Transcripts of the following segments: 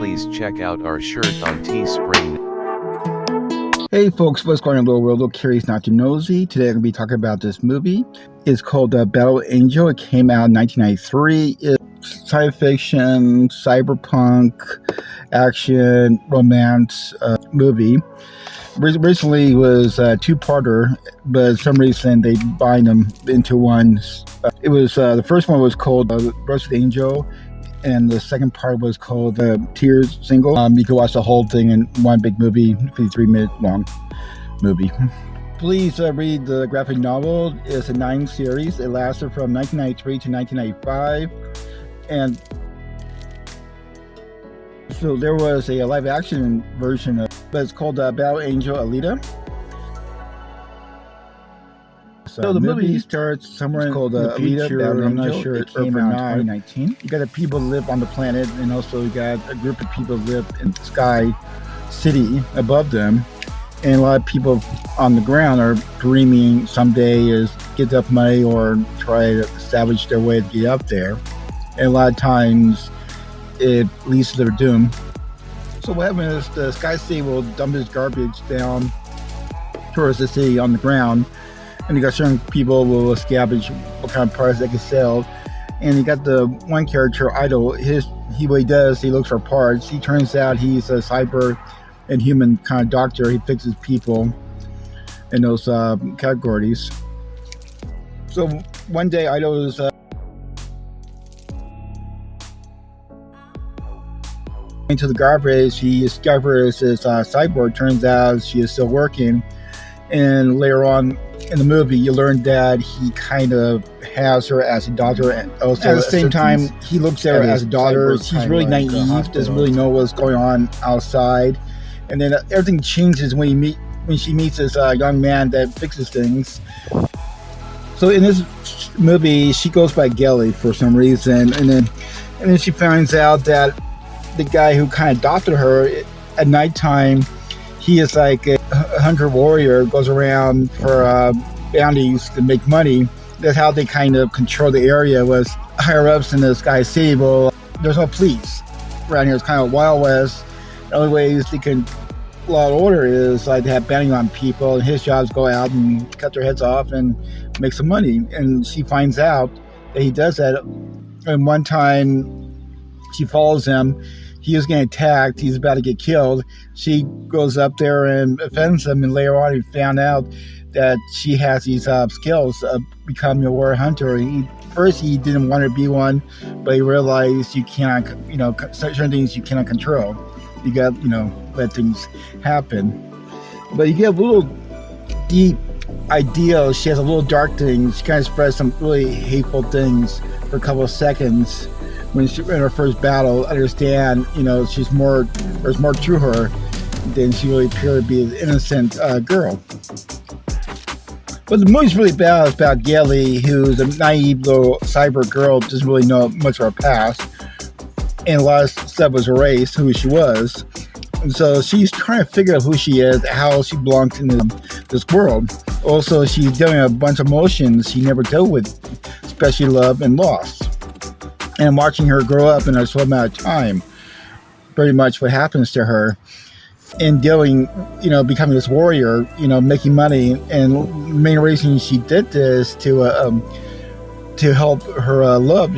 please check out our shirt on Tespring. Hey folks, what's going on? Little world, little curious, not too nosy. Today I'm going to be talking about this movie. It's called Battle Angel. It came out in 1993. It's science fiction, cyberpunk, action, romance movie. Originally was a two-parter, but for some reason they bind them into one. It was the first one was called Battle Angel, and the second part was called the Tears single. You can watch the whole thing in one big movie, 53-minute long movie. Please read the graphic novel. It's a 9 series. It lasted from 1993 to 1995, and so there was a live action version of, but it's called Battle Angel Alita. So the movie starts somewhere called Alita, Battle Angel. I'm not sure it came out in 2019. You got the people who live on the planet, and also you got a group of people who live in the sky city above them, and a lot of people on the ground are dreaming someday is get enough money or try to establish their way to get up there, and a lot of times it leads to their doom. So what happens is the sky city will dump its garbage down towards the city on the ground, and you got certain people will establish what kind of parts they can sell. And you got the one character, Idol. What he does, he looks for parts. He turns out he's a cyber and human kind of doctor. He fixes people in those categories. So one day, Idol is into the garbage. He discovers his cyborg. Turns out she is still working, and later on in the movie you learn that he kind of has her as a daughter, and also at the same time he looks at her as a daughter. She's really naive, doesn't really know what's going on outside, and then everything changes when she meets this young man that fixes things. So in this movie she goes by Gelly for some reason, and then she finds out that the guy who kind of adopted her at nighttime, he is like a hunter warrior, goes around for bounties to make money. That's how they kind of control the area, was higher ups in the Sky City. Well, there's no police around here. It's kind of Wild West. The only ways they can law and order is like to have bounty on people, and his job is go out and cut their heads off and make some money. And she finds out that he does that. And one time she follows him. He is getting attacked. He's about to get killed. She goes up there and offends him, and later on he found out that she has these skills of becoming a warrior hunter. First he didn't want to be one, but he realized you cannot, certain things you cannot control. You got, let things happen. But you get a little deep idea. She has a little dark thing. She kind of spreads some really hateful things for a couple of seconds. When she in her first battle, understand, there's more to her than she really appeared to be an innocent girl. But the movie's really about, it's about Gelly, who's a naive little cyber girl, doesn't really know much of her past, and a lot of stuff was erased, who she was. And so she's trying to figure out who she is, how she belongs in this world. Also, she's dealing with a bunch of emotions she never dealt with, especially love and loss. And watching her grow up in a short amount of time, pretty much what happens to her, and becoming this warrior, making money. And the main reason she did this to help her love.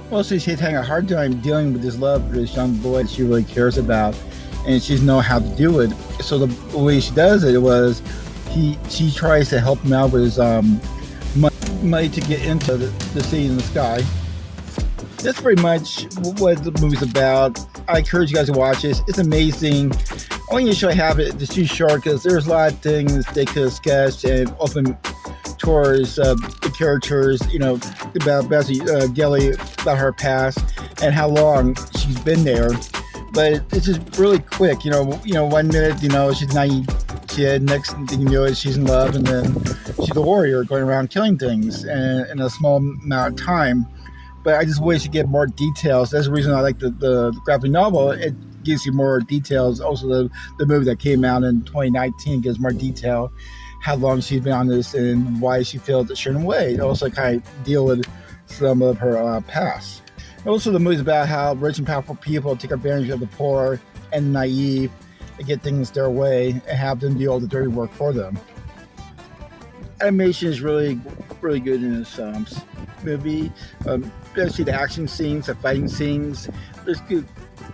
Mostly she's having a hard time dealing with this love for this young boy that she really cares about, and she doesn't know how to do it. So the way she does it was, she tries to help him out with his money to get into the city in the sky. That's pretty much what the movie's about. I encourage you guys to watch this. It's amazing. Only issue I have it's too short because there's a lot of things they could have sketched and open towards the characters, about Gelly, about her past and how long she's been there. But it's just really quick. 1 minute, she's naive. Next thing you know, she's in love, and then she's a warrior going around killing things in a small amount of time. But I just wish to get more details. That's the reason I like the graphic novel. It gives you more details. Also, the movie that came out in 2019 gives more detail, how long she's been on this and why she feels a certain way. It also kind of deal with some of her past. Also, the movie's about how rich and powerful people take advantage of the poor and naive to get things their way and have them do all the dirty work for them. Animation is really good in this movie, especially the action scenes, the fighting scenes. There's good,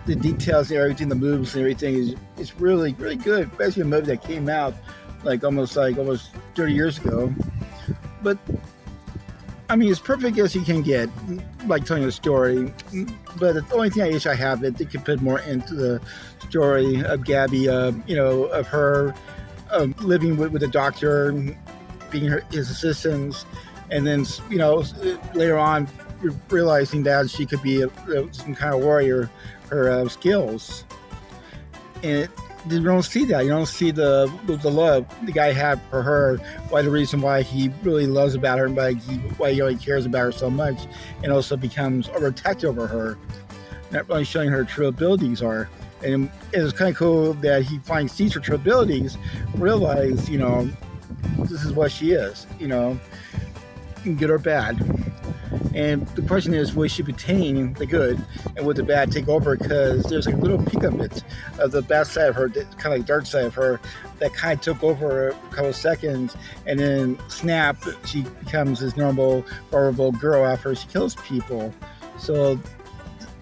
the details and everything, the moves and everything is really good, especially a movie that came out almost 30 years ago. But I mean, as perfect as you can get, like telling a story. But the only thing I wish I have it, they could put more into the story of Gabby, of her living with a doctor, being his assistant, and then later on realizing that she could be some kind of warrior, her skills. And you don't see that. You don't see the love the guy had for her. Why the reason why he really loves about her, why he really cares about her so much, and also becomes overprotective over her, not really showing her true abilities are. And it was kind of cool that he finally sees her true abilities, realize this is what she is, good or bad. And the question is, will she retain the good, and would the bad take over? Because there's a little peek of it, of the bad side of her, kind of like dark side of her, that kind of took over a couple of seconds, and then snap, she becomes this normal, vulnerable girl after she kills people. So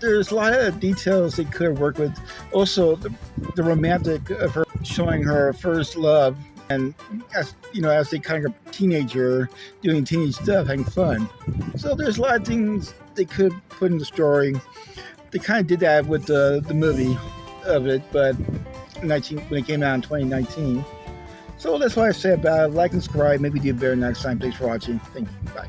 there's a lot of details they could work with. Also, the romantic of her showing her first love, and as they kind of a teenager doing teenage stuff, having fun. So there's a lot of things they could put in the story. They kind of did that with the movie of it, but when it came out in 2019. So that's what I say about it. Like and subscribe. Maybe do better next time. Thanks for watching. Thank you. Bye.